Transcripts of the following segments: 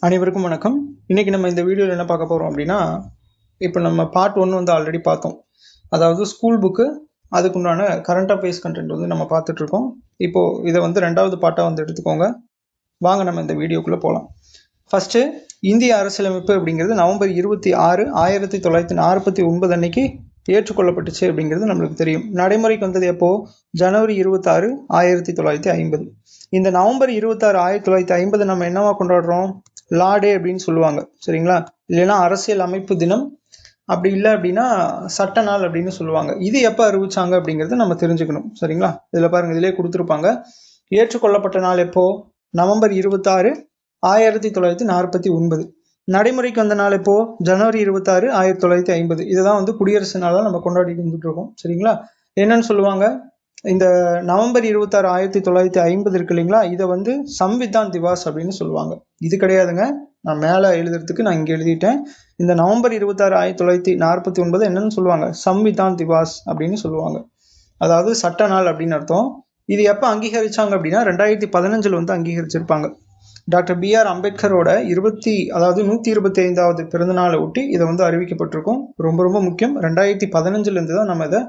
அனைவருக்கும் வணக்கம். இன்னைக்கு நம்ம இந்த வீடியோவில் என்ன பார்க்க போகிறோம் அப்படின்னா, இப்போ நம்ம பார்ட் 1 வந்து ஆல்ரெடி பார்த்தோம். அதாவது ஸ்கூல் புக்கு அதுக்குண்டான கரண்ட் அஃபேர்ஸ் கண்டென்ட் வந்து நம்ம பார்த்துட்ருக்கோம். இப்போது இதை வந்து 2வது பார்ட்டாக வந்து எடுத்துக்கோங்க. வாங்க நம்ம இந்த வீடியோக்குள்ளே போகலாம். ஃபஸ்ட்டு இந்திய அரசியலமைப்பு அப்படிங்கிறது நவம்பர் 26, 1949 அன்னைக்கு ஏற்றுக்கொள்ளப்பட்டுச்சு அப்படிங்கிறது நம்மளுக்கு தெரியும். நடைமுறைக்கு வந்தது எப்போது? ஜனவரி 26, 1950. இந்த நவம்பர் 26, 1950 நம்ம என்னவா கொண்டாடுறோம்? லா டே அப்படின்னு சொல்லுவாங்க, சரிங்களா? இல்லைன்னா அரசியல் அமைப்பு தினம், அப்படி இல்லை அப்படின்னா சட்ட நாள் அப்படின்னு சொல்லுவாங்க. இது எப்போ அறிவிச்சாங்க அப்படிங்கிறத நம்ம தெரிஞ்சுக்கணும், சரிங்களா? இதில் பாருங்க, இதிலே கொடுத்துருப்பாங்க. ஏற்றுக்கொள்ளப்பட்ட நாள் எப்போ? நவம்பர் 26, 1949. நடைமுறைக்கு வந்த நாள் எப்போ? ஜனவரி 26, 1950. இதுதான் வந்து குடியரசு நாளாக நம்ம கொண்டாடிட்டு வந்துட்டு இருக்கோம், சரிங்களா? என்னன்னு சொல்லுவாங்க, இந்த நவம்பர் 26, 1950 இருக்கு இல்லைங்களா, இதை வந்து சம்விதான் திவாஸ் அப்படின்னு சொல்லுவாங்க. இது கிடையாதுங்க, நான் மேலே எழுதுறதுக்கு நான் இங்கே எழுதிட்டேன். இந்த நவம்பர் 26, 1949 என்னன்னு சொல்லுவாங்க? சம்விதான் திவாஸ் அப்படின்னு சொல்லுவாங்க. அதாவது சட்ட நாள் அப்படின்னு அர்த்தம். இது எப்போ அங்கீகரிச்சாங்க அப்படின்னா 2015 வந்து அங்கீகரிச்சிருப்பாங்க. Doctor B.R. அம்பேத்கரோட 125வது பிறந்த நாளை ஒட்டி இதை வந்து அறிவிக்கப்பட்டிருக்கும். ரொம்ப ரொம்ப முக்கியம். 2015 தான் நம்ம இதை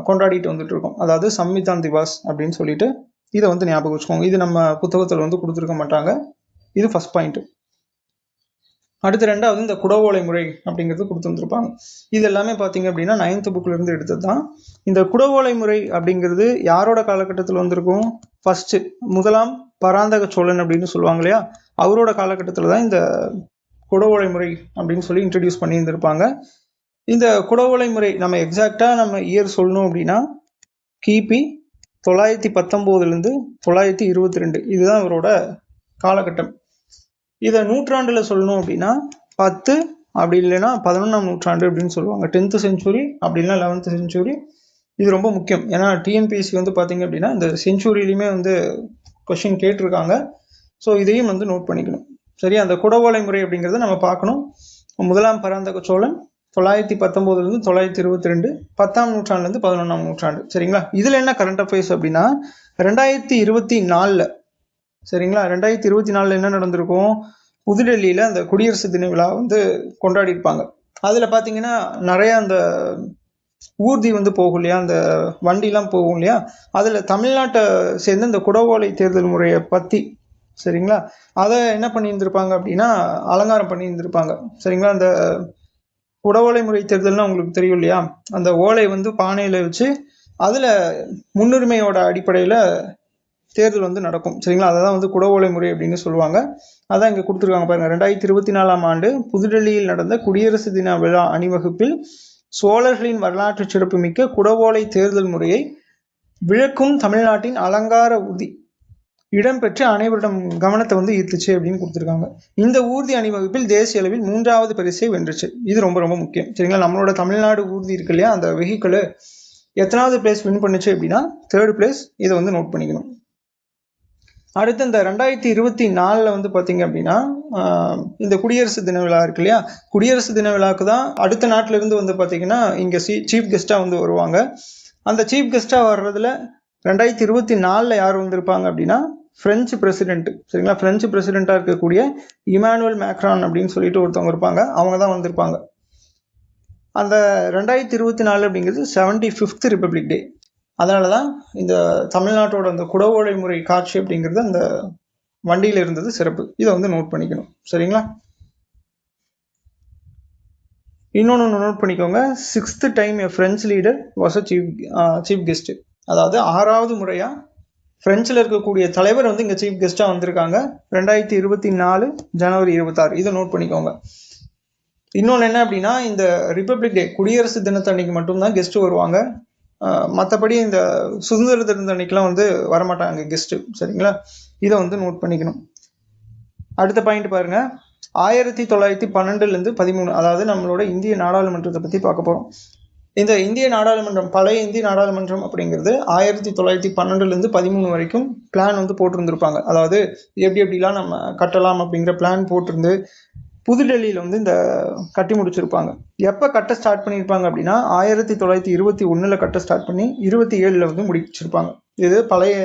கொண்டாடிட்டு வந்துட்டு இருக்கோம். அதாவது சம்விதான் திவாஸ் அப்படின்னு சொல்லிட்டு இதை வந்து ஞாபகம் வச்சுக்கோங்க. இது நம்ம புத்தகத்தில் வந்து கொடுத்துருக்க மாட்டாங்க. இது ஃபர்ஸ்ட் பாயிண்ட். அடுத்து 2வது இந்த குடவோலை முறை அப்படிங்கிறது கொடுத்து வந்துருப்பாங்க. இது எல்லாமே பார்த்தீங்க அப்படின்னா 9th புக்ல இருந்து எடுத்தது தான். இந்த குடவோலை முறை அப்படிங்கிறது யாரோட காலகட்டத்தில் வந்திருக்கும்? ஃபர்ஸ்ட் முதலாம் பராந்தக சோழன் அப்படின்னு சொல்லுவாங்க இல்லையா, அவரோட காலகட்டத்தில் தான் இந்த குடவோலை முறை அப்படின்னு சொல்லி இன்ட்ரடியூஸ் பண்ணி இருந்திருப்பாங்க. இந்த குடவோலை முறை நம்ம எக்ஸாக்டா நம்ம இயர் சொல்லணும் அப்படின்னா கிபி 919 922 இதுதான் இவரோட காலகட்டம். இதை நூற்றாண்டுல சொல்லணும் அப்படின்னா 10 அப்படி இல்லைன்னா 11ஆம் நூற்றாண்டு அப்படின்னு சொல்லுவாங்க. 10th செஞ்சுரி அப்படி இல்லைன்னா 11th செஞ்சுரி. இது ரொம்ப முக்கியம். ஏன்னா டிஎன்பிஎஸ்சி வந்து பார்த்தீங்க அப்படின்னா இந்த செஞ்சுரியிலையுமே வந்து கொஸ்டின் கேட்டிருக்காங்க. ஸோ இதையும் வந்து நோட் பண்ணிக்கணும். சரி, அந்த குடவோலை முறை அப்படிங்கிறத நம்ம பார்க்கணும். முதலாம் பராந்தக சோழன் 919 922, 10ஆம் நூற்றாண்டுலேருந்து 11ஆம் நூற்றாண்டு, சரிங்களா? இதில் என்ன கரண்ட் அஃபேர்ஸ் அப்படின்னா 2024 சரிங்களா, 2024 என்ன நடந்திருக்கும்? புதுடெல்லியில் அந்த குடியரசு தின விழா வந்து கொண்டாடி இருப்பாங்க. அதில் பார்த்தீங்கன்னா நிறைய அந்த ஊர்தி வந்து போகும் இல்லையா, அந்த வண்டிலாம் போகும் இல்லையா, அதில் தமிழ்நாட்டை சேர்ந்து இந்த குடவோலை தேர்தல் முறையை பற்றி, சரிங்களா, அதை என்ன பண்ணியிருந்திருப்பாங்க அப்படின்னா அலங்காரம் பண்ணியிருந்திருப்பாங்க, சரிங்களா? அந்த குடவோலை முறை தேர்தல்னா உங்களுக்கு தெரியும் இல்லையா, அந்த ஓலை வந்து பானையில் வச்சு அதில் முன்னுரிமையோட அடிப்படையில் தேர்தல் வந்து நடக்கும், சரிங்களா? அதை தான் வந்து குடவோலை முறை அப்படின்னு சொல்லுவாங்க. அதான் இங்கே கொடுத்துருக்காங்க பாருங்க. 2024ஆம் ஆண்டு புதுடெல்லியில் நடந்த குடியரசு தின விழா அணிவகுப்பில் சோழர்களின் வரலாற்று சிறப்புமிக்க குடவோலை தேர்தல் முறையை விளக்கும் தமிழ்நாட்டின் அலங்கார ஊர்தி இடம்பெற்று அனைவரிடம் கவனத்தை வந்து ஈர்த்துச்சு அப்படின்னு கொடுத்துருக்காங்க. இந்த ஊர்தி அணிவகுப்பில் தேசிய அளவில் 3வது பரிசை வென்றுச்சு. இது ரொம்ப ரொம்ப முக்கியம், சரிங்களா? நம்மளோட தமிழ்நாடு ஊர்தி இருக்கு இல்லையா, அந்த வெஹிக்கிள் எத்தனாவது பிளேஸ் வின் பண்ணுச்சு அப்படின்னா 3rd பிளேஸ். இதை வந்து நோட் பண்ணிக்கணும். அடுத்து இந்த 2024 வந்து பார்த்தீங்க அப்படின்னா இந்த குடியரசு தின விழா இருக்கு இல்லையா, குடியரசு தின விழாவுக்கு தான் அடுத்த நாட்டில இருந்து வந்து பார்த்தீங்கன்னா இங்கே சீஃப் கெஸ்ட்டாக வந்து வருவாங்க. அந்த சீஃப் கெஸ்ட்டாக வர்றதுல 2024 யார் வந்திருப்பாங்க அப்படின்னா பிரெஞ்சு பிரசிடென்ட், சரிங்களா? பிரெஞ்சு பிரசிடென்ட்டாக இருக்கக்கூடிய இமானுவேல் மேக்ரான் அப்படின்னு சொல்லிட்டு ஒருத்தவங்க இருப்பாங்க. அவங்க தான் வந்திருப்பாங்க. அந்த 2024 அப்படிங்கிறது 75th ரிப்பப்ளிக் டே. அதனால தான் இந்த தமிழ்நாட்டோட அந்த குடவோலை முறை காட்சி அப்படிங்கிறது அந்த வண்டியில் இருந்தது சிறப்பு. இதை வந்து நோட் பண்ணிக்கணும், சரிங்களா? இன்னொன்று நோட் பண்ணிக்கோங்க. 6th time French leader was a chief guest. அதாவது 6வது முறையாக பிரெஞ்சில் இருக்கக்கூடிய தலைவர் வந்து இங்கே சீஃப் கெஸ்ட்டாக வந்திருக்காங்க 2024 ஜனவரி 26. இதை நோட் பண்ணிக்கோங்க. இன்னொன்று என்ன அப்படின்னா இந்த ரிப்பப்ளிக் டே குடியரசு தினத்தன்னைக்கு மட்டும்தான் கெஸ்ட் வருவாங்க. மற்றபடி இந்த சுதந்திர தினத்தன்னைக்கெலாம் வந்து வரமாட்டாங்க கெஸ்ட்டு, சரிங்களா? இதை வந்து நோட் பண்ணிக்கணும். அடுத்த பாயிண்ட் பாருங்க. 1912 13, அதாவது நம்மளோட இந்திய நாடாளுமன்றத்தை பற்றி பார்க்க போகிறோம். இந்த இந்திய நாடாளுமன்றம், பழைய இந்திய நாடாளுமன்றம் அப்படிங்கிறது 1912 13 வரைக்கும் பிளான் வந்து போட்டிருந்திருப்பாங்க. அதாவது எப்படிலாம் நம்ம கட்டலாம் அப்படிங்கிற பிளான் போட்டிருந்து புதுடெல்லியில் வந்து இந்த கட்டி முடிச்சிருப்பாங்க. எப்போ கட்ட ஸ்டார்ட் பண்ணியிருப்பாங்க அப்படின்னா 1921 கட்ட ஸ்டார்ட் பண்ணி 27 வந்து முடிச்சிருப்பாங்க. இது பழைய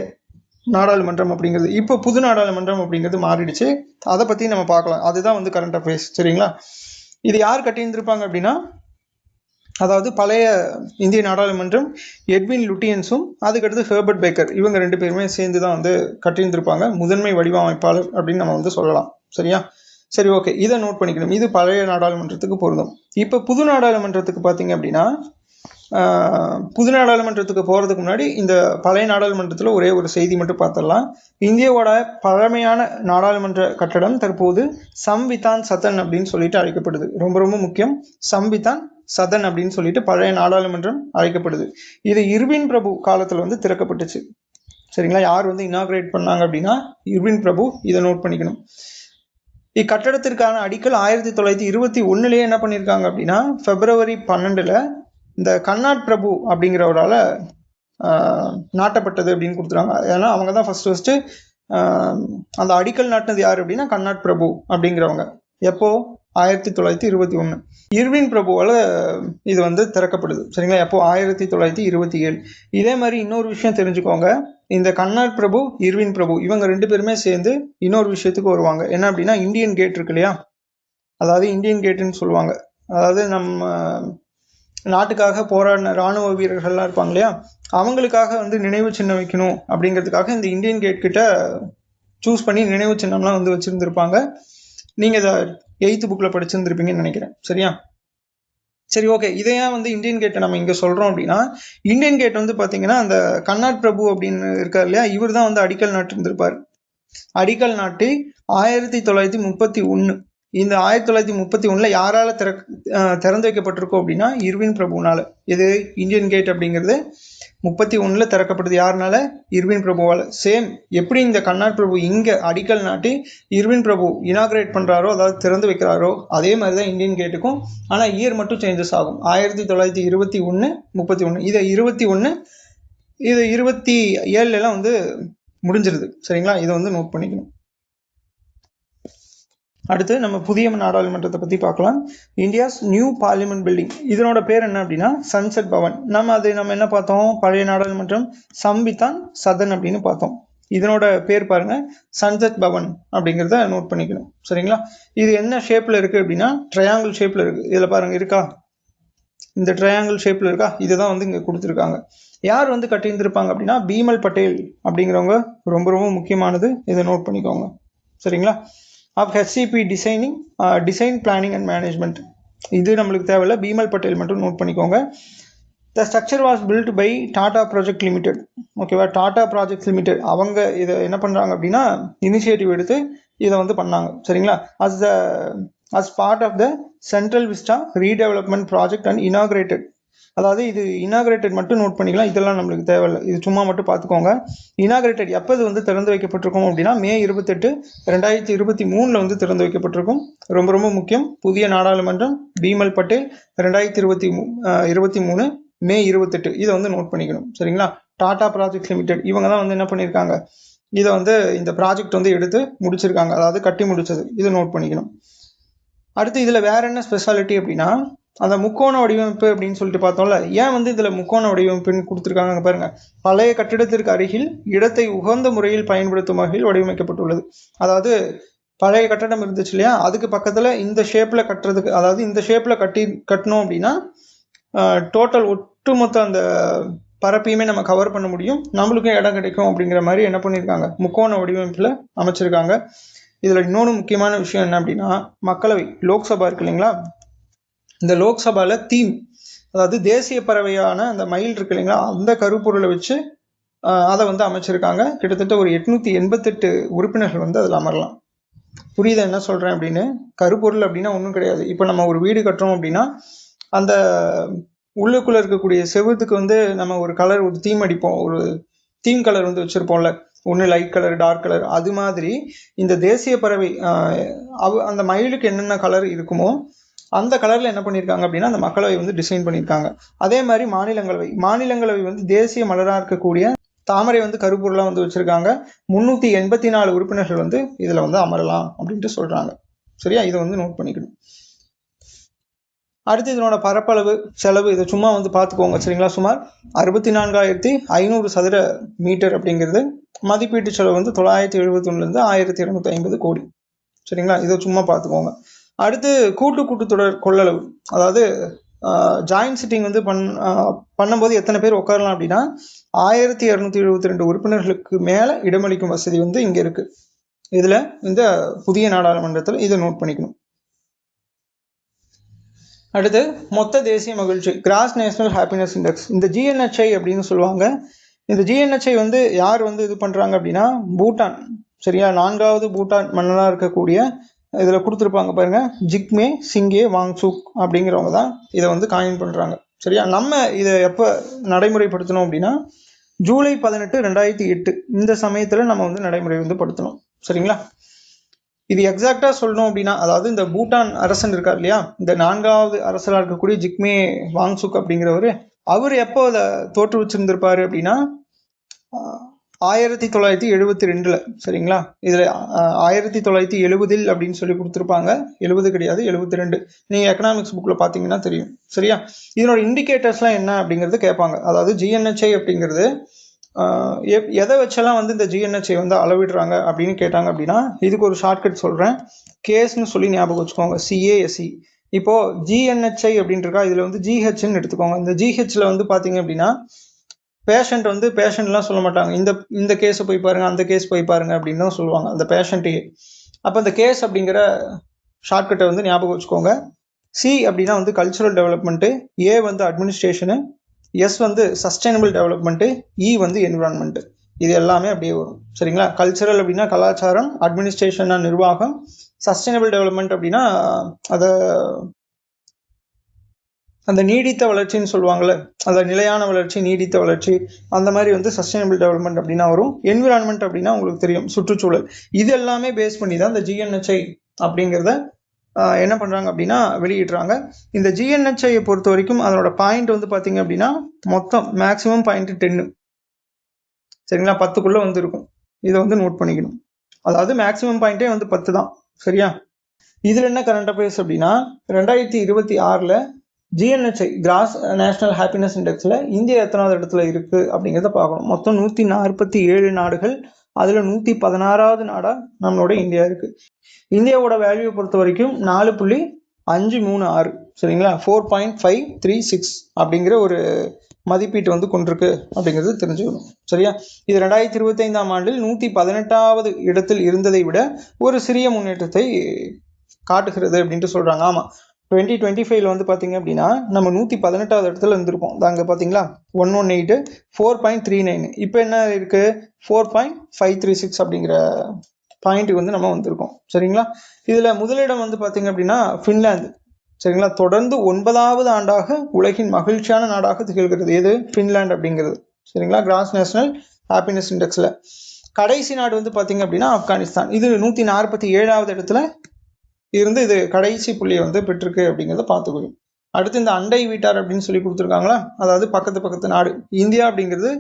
நாடாளுமன்றம் அப்படிங்கிறது. இப்போ புது நாடாளுமன்றம் அப்படிங்கிறது மாறிடுச்சு. அதை பற்றி நம்ம பார்க்கலாம். அதுதான் வந்து கரண்ட் அஃபேர்ஸ். சரிங்களா? இது யார் கட்டியிருந்திருப்பாங்க அப்படின்னா, அதாவது பழைய இந்திய நாடாளுமன்றம் எட்வின் லுட்டியன்ஸும் அதுக்கடுத்து ஹெர்பர்ட் பேக்கர், இவங்க 2 பேருமே சேர்ந்து தான் வந்து கட்டியிருந்திருப்பாங்க. முதன்மை வடிவமைப்பாளர் அப்படின்னு நம்ம வந்து சொல்லலாம். சரியா? சரி, ஓகே, இதை நோட் பண்ணிக்கணும். இது பழைய நாடாளுமன்றத்துக்கு பொருந்தும். இப்போ புது நாடாளுமன்றத்துக்கு பார்த்தீங்க அப்படின்னா, புது நாடாளுமன்றத்துக்கு போகிறதுக்கு முன்னாடி இந்த பழைய நாடாளுமன்றத்தில் ஒரே ஒரு செய்தி மட்டும் பார்த்துடலாம். இந்தியாவோட பழமையான நாடாளுமன்ற கட்டடம் தற்போது சம்விதான் சதன் அப்படின்னு சொல்லிட்டு அழைக்கப்படுது. ரொம்ப ரொம்ப முக்கியம். சம்விதான் சதன் அப்படின்னு சொல்லிட்டு பழைய நாடாளுமன்றம் அழைக்கப்படுது. இது இர்வின் பிரபு காலத்தில் வந்து திறக்கப்பட்டுச்சு. சரிங்களா? யார் வந்து இனாகிரேட் பண்ணாங்க அப்படின்னா இர்வின் பிரபு. இதை நோட் பண்ணிக்கணும். இக்கட்டடத்திற்கான அடிக்கல் 1921 என்ன பண்ணியிருக்காங்க அப்படின்னா, February 12 இந்த கர்நாட் பிரபு அப்படிங்கிறவரால் நாட்டப்பட்டது அப்படின்னு கொடுத்துருக்காங்க. ஏன்னா அவங்க தான் ஃபர்ஸ்ட் அந்த அடிக்கல் நாட்டினது யார் அப்படின்னா கர்நாட் பிரபு அப்படிங்கிறவங்க. எப்போ? 1921. இர்வின் பிரபுவால் இது வந்து திறக்கப்படுது. சரிங்களா? எப்போ? 1927. இதே மாதிரி இன்னொரு விஷயம் தெரிஞ்சுக்கோங்க. இந்த கர்நாட் பிரபு, இர்வின் பிரபு, இவங்க 2 பேருமே சேர்ந்து இன்னொரு விஷயத்துக்கு வருவாங்க. என்ன அப்படின்னா, இந்தியன் கேட் இருக்கு இல்லையா? அதாவது இந்தியன் கேட்டுன்னு சொல்லுவாங்க. அதாவது நம்ம நாட்டுக்காக போராடின இராணுவ வீரர்கள்லாம் இருப்பாங்க இல்லையா? அவங்களுக்காக வந்து நினைவு சின்னம் வைக்கணும் அப்படிங்கிறதுக்காக இந்த இந்தியன் கேட் கிட்ட சூஸ் பண்ணி நினைவு சின்னம்லாம் வந்து வச்சுருந்துருப்பாங்க. நீங்கள் இதை 8th புக்கில் படிச்சிருந்துருப்பீங்கன்னு நினைக்கிறேன். சரியா? சரி, ஓகே. இதை ஏன் வந்து இந்தியன் கேட்டை நம்ம இங்கே சொல்கிறோம் அப்படின்னா, இந்தியன் கேட் வந்து பார்த்தீங்கன்னா அந்த கர்நாட் பிரபு அப்படின்னு இருக்கார் இல்லையா, இவர் தான் வந்து அடிக்கல் நாட்டு இருந்திருப்பார். அடிக்கல் நாட்டி 1931. இந்த 1931 யாரால திறந்து வைக்கப்பட்டிருக்கோம் அப்படின்னா இர்வின் பிரபுனால. இது இந்தியன் கேட் அப்படிங்கிறது 31 திறக்கப்படுது. யாருனால? இர்வின் பிரபுவால். சேம் எப்படி இந்த கர்நாட் பிரபு இங்கே அடிக்கல் நாட்டி இர்வின் பிரபு இனாகிரேட் பண்ணுறாரோ, அதாவது திறந்து வைக்கிறாரோ, அதே மாதிரி தான் இந்தியன் கேட்டுக்கும். ஆனால் இயர் மட்டும் சேஞ்சஸ் ஆகும். 1921, 31. இதை 21, இது 27 வந்து முடிஞ்சிருது. சரிங்களா? இதை வந்து நோட் பண்ணிக்கணும். அடுத்து நம்ம புதிய நாடாளுமன்றத்தை பற்றி பார்க்கலாம். இந்தியாஸ் நியூ பார்லிமெண்ட் பில்டிங், இதனோட பேர் என்ன அப்படின்னா சன்செட் பவன். நம்ம என்ன பார்த்தோம்? பழைய நாடாளுமன்றம் சம்விதான் சதன் அப்படின்னு பார்த்தோம். இதனோட பேர் பாருங்க, சன்செட் பவன் அப்படிங்கிறத நோட் பண்ணிக்கணும். சரிங்களா? இது என்ன ஷேப்ல இருக்கு அப்படின்னா ட்ரையாங்கிள் ஷேப்ல இருக்கு. இதில் பாருங்க, இருக்கா? இந்த ட்ரையாங்கிள் ஷேப்ல இருக்கா? இதுதான் வந்து இங்கே கொடுத்துருக்காங்க. யார் வந்து கட்டியிருந்திருப்பாங்க அப்படின்னா பீமல் பட்டேல் அப்படிங்கிறவங்க. ரொம்ப ரொம்ப முக்கியமானது, இதை நோட் பண்ணிக்கோங்க. சரிங்களா? Of HCP design planning and management, இது நம்மளுக்கு தேவையில்ல, பீமல் பட்டேல் மட்டும் நோட் பண்ணிக்கோங்க. The structure was built by Tata project limited. ஓகேவா? டாடா ப்ராஜெக்ட் லிமிடெட் அவங்க இதை என்ன பண்ணுறாங்க அப்படின்னா இனிஷியேட்டிவ் எடுத்து இதை வந்து பண்ணாங்க. சரிங்களா? As part of the Central Vista redevelopment project and inaugurated. அதாவது இது இனாகிரேட்டட் மட்டும் நோட் பண்ணிக்கலாம். இதெல்லாம் நம்மளுக்கு தேவையில்லை, இது சும்மா மட்டும் பார்த்துக்கோங்க. இனாகிரேட்டட் எப்போ இது வந்து திறந்து வைக்கப்பட்டிருக்கும் அப்படின்னா May 28, 2023 வந்து திறந்து வைக்கப்பட்டிருக்கும். ரொம்ப ரொம்ப முக்கியம். புதிய நாடாளுமன்றம் பீமல் பட்டேல் 2023 May 28. இதை வந்து நோட் பண்ணிக்கணும். சரிங்களா? டாடா ப்ராஜெக்ட் லிமிடெட் இவங்க தான் வந்து என்ன பண்ணியிருக்காங்க, இதை வந்து இந்த ப்ராஜெக்ட் வந்து எடுத்து முடிச்சிருக்காங்க, அதாவது கட்டி முடிச்சது. இதை நோட் பண்ணிக்கணும். அடுத்து இதில் வேற என்ன ஸ்பெஷாலிட்டி அப்படின்னா அந்த முக்கோண வடிவமைப்பு அப்படின்னு சொல்லிட்டு பார்த்தோம்ல. ஏன் வந்து இதில் முக்கோண வடிவமைப்புன்னு கொடுத்துருக்காங்க பாருங்க. பழைய கட்டிடத்திற்கு அருகில் இடத்தை உகந்த முறையில் பயன்படுத்தும் வகையில் வடிவமைக்கப்பட்டுள்ளது. அதாவது பழைய கட்டடம் இருந்துச்சு இல்லையா, அதுக்கு பக்கத்தில் இந்த ஷேப்பில் கட்டுறதுக்கு, அதாவது இந்த ஷேப்பில் கட்டணும் அப்படின்னா டோட்டல் ஒட்டுமொத்த அந்த பரப்பையுமே நம்ம கவர் பண்ண முடியும், நம்மளுக்கும் இடம் கிடைக்கும் அப்படிங்கிற மாதிரி என்ன பண்ணியிருக்காங்க, முக்கோண வடிவமைப்பில் அமைச்சிருக்காங்க. இதில் இன்னொன்று முக்கியமான விஷயம் என்ன அப்படின்னா மக்களவை லோக்சபா இருக்கு இல்லைங்களா, இந்த லோக்சபாவில் தீம், அதாவது தேசிய பறவையான அந்த மயில் இருக்கு இல்லைங்களா, அந்த கருப்பொருளை வச்சு அதை வந்து அமைச்சிருக்காங்க. கிட்டத்தட்ட ஒரு 888 உறுப்பினர்கள் வந்து அதில் அமரலாம். புரியுதா என்ன சொல்கிறேன் அப்படின்னு? கருப்பொருள் அப்படின்னா ஒன்றும் கிடையாது. இப்போ நம்ம ஒரு வீடு கட்டுறோம் அப்படின்னா அந்த உள்ளுக்குள்ளே இருக்கக்கூடிய செவுத்துக்கு வந்து நம்ம ஒரு கலர், ஒரு தீம் அடிப்போம், ஒரு தீம் கலர் வந்து வச்சுருப்போம்ல, ஒன்று லைட் கலர், டார்க் கலர். அது மாதிரி இந்த தேசிய பறவை அந்த மயிலுக்கு என்னென்ன கலர் இருக்குமோ அந்த கலரில் என்ன பண்ணியிருக்காங்க அப்படின்னா அந்த மக்களவை வந்து டிசைன் பண்ணியிருக்காங்க. அதே மாதிரி மாநிலங்களவை வந்து தேசிய மலராக இருக்கக்கூடிய தாமரை வந்து கருப்பொருளாக வந்து வச்சுருக்காங்க. 384 உறுப்பினர்கள் வந்து இதில் வந்து அமரலாம் அப்படின்ட்டு சொல்கிறாங்க. சரியா? இதை வந்து நோட் பண்ணிக்கணும். அடுத்து இதனோட பரப்பளவு செலவு இதை சும்மா வந்து பார்த்துக்கோங்க சரிங்களா. சுமார் 64,500 சதுர மீட்டர் அப்படிங்கிறது. மதிப்பீட்டு செலவு வந்து 971 1250 கோடி சரிங்களா. இதை சும்மா பார்த்துக்கோங்க. அடுத்து கூட்டுத்தொடர் கொள்ளளவு, அதாவது ஜாயின்ட் சிட்டிங் வந்து பண்ணும்போது எத்தனை பேர் உட்காரலாம் அப்படின்னா 1272 உறுப்பினர்களுக்கு மேல இடமளிக்கும் வசதி வந்து இங்க இருக்கு. இதுல இந்த புதிய நாடாளுமன்றத்தில் இதை நோட் பண்ணிக்கணும். அடுத்து மொத்த தேசிய மகிழ்ச்சி, கிராஸ் நேஷனல் ஹாப்பினஸ் இண்டெக்ஸ், இந்த GNHI அப்படின்னு சொல்லுவாங்க. இந்த GNHI வந்து யார் வந்து இது பண்றாங்க அப்படின்னா பூட்டான் சரியா. 4வது பூட்டான் மன்னனா இருக்கக்கூடிய இதுல கொடுத்துருப்பாங்க பாருங்க, ஜிக்மே சிங்கே வாங்சுக் அப்படிங்கிறவங்க தான் இதை வந்து காயின் பண்றாங்க சரியா. நம்ம இதை எப்ப நடைமுறைப்படுத்தணும் அப்படின்னா ஜூலை 18, 2008 இந்த சமயத்துல நம்ம வந்து நடைமுறை வந்து படுத்தணும் சரிங்களா. இது எக்ஸாக்டா சொல்லணும் அப்படின்னா, அதாவது இந்த பூட்டான் அரசன் இருக்கார் இல்லையா, இந்த 4வது அரசராக இருக்கக்கூடிய ஜிக்மே வாங்சுக் அப்படிங்கிறவரு, அவர் எப்போ அதை தோற்றுவிச்சிருந்திருப்பாரு அப்படின்னா 1972 சரிங்களா. இதுல 1970 அப்படின்னு சொல்லி கொடுத்துருப்பாங்க. 70 கிடையாது, 72. நீங்க எக்கனாமிக்ஸ் புக்ல பாத்தீங்கன்னா தெரியும் சரியா. இதனோட இண்டிகேட்டர்ஸ்லாம் என்ன அப்படிங்கிறது கேட்பாங்க. அதாவது GNHI அப்படிங்கிறது எதை வச்செல்லாம் வந்து இந்த GNHI வந்து அளவிடுறாங்க அப்படின்னு கேட்டாங்க அப்படின்னா, இதுக்கு ஒரு ஷார்ட்கட் சொல்றேன், கேஸ்ன்னு சொல்லி ஞாபகம் வச்சுக்கோங்க, CASE. இப்போ GNHI அப்படின்னு இருக்கா, இதுல வந்து GHன்னு எடுத்துக்கோங்க. இந்த GHல வந்து பாத்தீங்க அப்படின்னா பேஷண்ட் வந்து பேஷண்ட்லாம் சொல்ல மாட்டாங்க, இந்த கேஸை போய் பாருங்க, அந்த கேஸ் போய் பாருங்க அப்படின்னு தான் சொல்லுவாங்க அந்த பேஷண்ட்டையே. அப்போ இந்த கேஸ் அப்படிங்கிற ஷார்ட்கட்டை வந்து ஞாபகம் வச்சுக்கோங்க. C அப்படின்னா வந்து கல்ச்சுரல் டெவலப்மெண்ட்டு, A வந்து அட்மினிஸ்ட்ரேஷனு, S வந்து சஸ்டைனபிள் டெவலப்மெண்ட்டு, E வந்து என்விரான்மெண்ட். இது எல்லாமே அப்படியே வரும் சரிங்களா. கல்ச்சுரல் அப்படின்னா கலாச்சாரம், அட்மினிஸ்ட்ரேஷன்னா நிர்வாகம், சஸ்டைனபிள் டெவலப்மெண்ட் அப்படின்னா அதை அந்த நீடித்த வளர்ச்சின்னு சொல்லுவாங்கள்ல, அந்த நிலையான வளர்ச்சி, நீடித்த வளர்ச்சி, அந்த மாதிரி வந்து சஸ்டைனபிள் டெவலப்மெண்ட் அப்படின்னா வரும். என்விரான்மெண்ட் அப்படின்னா உங்களுக்கு தெரியும், சுற்றுச்சூழல். இது எல்லாமே பேஸ் பண்ணி தான் இந்த GNHI அப்படிங்கிறத என்ன பண்றாங்க அப்படின்னா வெளியிடுறாங்க. இந்த GNHI பொறுத்த வரைக்கும் அதனோட பாயிண்ட் வந்து பாத்தீங்க அப்படின்னா மொத்தம் மேக்சிமம் பாயிண்ட் 10 சரிங்களா, 10க்குள்ள வந்து இருக்கும். இதை வந்து நோட் பண்ணிக்கணும். அதாவது மேக்சிமம் பாயிண்டே வந்து 10 தான் சரியா. இதுல என்ன கரண்ட் அஃபேர்ஸ் அப்படின்னா 2026ல GNHI கிராஸ் நேஷனல் ஹாப்பினஸ் இண்டெக்ஸ்ல இந்தியா எத்தனாவது இடத்துல இருக்கு அப்படிங்கிறத பார்க்கணும். மொத்தம் 147 நாடுகள், அதுல 116வது நாடா நம்மளோட இந்தியா இருக்கு. இந்தியாவோட வேல்யூ பொறுத்த வரைக்கும் 4.536 சரிங்களா, 4.536 அப்படிங்கிற ஒரு மதிப்பீட்டு வந்து கொண்டிருக்கு அப்படிங்கிறது தெரிஞ்சுக்கணும் சரியா. இது 2025ஆம் ஆண்டில் 118வது இடத்தில் இருந்ததை விட ஒரு சிறிய முன்னேற்றத்தை காட்டுகிறது அப்படின்ட்டு சொல்றாங்க. ஆமா, 2025ல வந்து பாத்தீங்க அப்படின்னா நம்ம 118வது இடத்துல இருந்திருப்போம். அங்க பாத்தீங்களா 118, 4.39. இப்போ என்ன இருக்கு 4.536 அப்படிங்கிற பாயிண்ட்டுக்கு வந்து நம்ம வந்திருக்கோம் சரிங்களா. இதுல முதலிடம் வந்து பாத்தீங்க அப்படின்னா பின்லாந்து சரிங்களா. தொடர்ந்து 9வது ஆண்டாக உலகின் மகிழ்ச்சியான நாடாக திகழ்கிறது எது, பின்லாந்து அப்படிங்கிறது சரிங்களா, கிராஸ் நேஷனல் ஹாப்பினஸ் இண்டெக்ஸ்ல. கடைசி நாடு வந்து பாத்தீங்க அப்படின்னா ஆப்கானிஸ்தான், இது 147வது இடத்துல இருந்து இது கடைசி புள்ளியை வந்து பெற்றிருக்கு அப்படிங்கிறத பார்த்துக்கணும். அடுத்து இந்த அண்டை வீட்டார் அப்படின்னு சொல்லி கொடுத்துருக்காங்களா, அதாவது பக்கத்து நாடு. இந்தியா அப்படிங்கிறது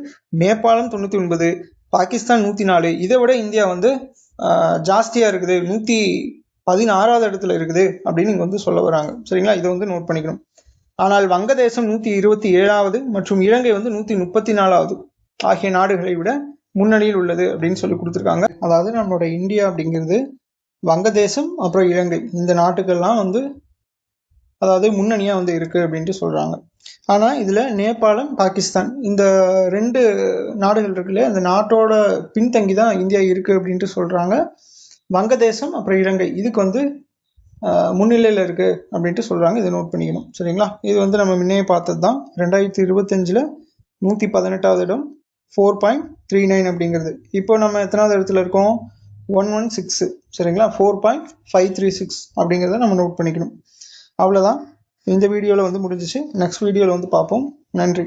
நேபாளம் 99, பாகிஸ்தான் 104. இதை விட இந்தியா வந்து ஜாஸ்தியா இருக்குது, 116வது இடத்துல இருக்குது அப்படின்னு இங்க வந்து சொல்ல வராங்க சரிங்களா. இதை வந்து நோட் பண்ணிக்கணும். ஆனால் வங்கதேசம் 127வது மற்றும் இலங்கை வந்து 134வது ஆகிய நாடுகளை விட முன்னணியில் உள்ளது அப்படின்னு சொல்லி கொடுத்துருக்காங்க. அதாவது நம்மளோட இந்தியா அப்படிங்கிறது வங்கதேசம் அப்புறம் இலங்கை இந்த நாட்டுக்கெல்லாம் வந்து அதாவது முன்னணியா வந்து இருக்கு அப்படின்ட்டு சொல்றாங்க. ஆனா இதுல நேபாளம், பாகிஸ்தான் இந்த 2 நாடுகள் இருக்குல்ல, அந்த நாட்டோட பின்தங்கி தான் இந்தியா இருக்கு அப்படின்ட்டு சொல்றாங்க. வங்கதேசம் அப்புறம் இலங்கை இதுக்கு வந்து முன்னிலையில இருக்கு அப்படின்ட்டு சொல்றாங்க. இதை நோட் பண்ணிக்கணும் சரிங்களா. இது வந்து நம்ம முன்னே பார்த்தது தான். 2025ல 118வது இடம் 4.39 அப்படிங்கிறது. இப்போ நம்ம எத்தனாவது இடத்துல இருக்கோம், 116 சரிங்களா, 4.536 அப்படிங்கிறத நம்ம நோட் பண்ணிக்கணும். அவ்வளோதான், இந்த வீடியோவில் வந்து முடிஞ்சிச்சு. நெக்ஸ்ட் வீடியோவில் வந்து பார்ப்போம். நன்றி.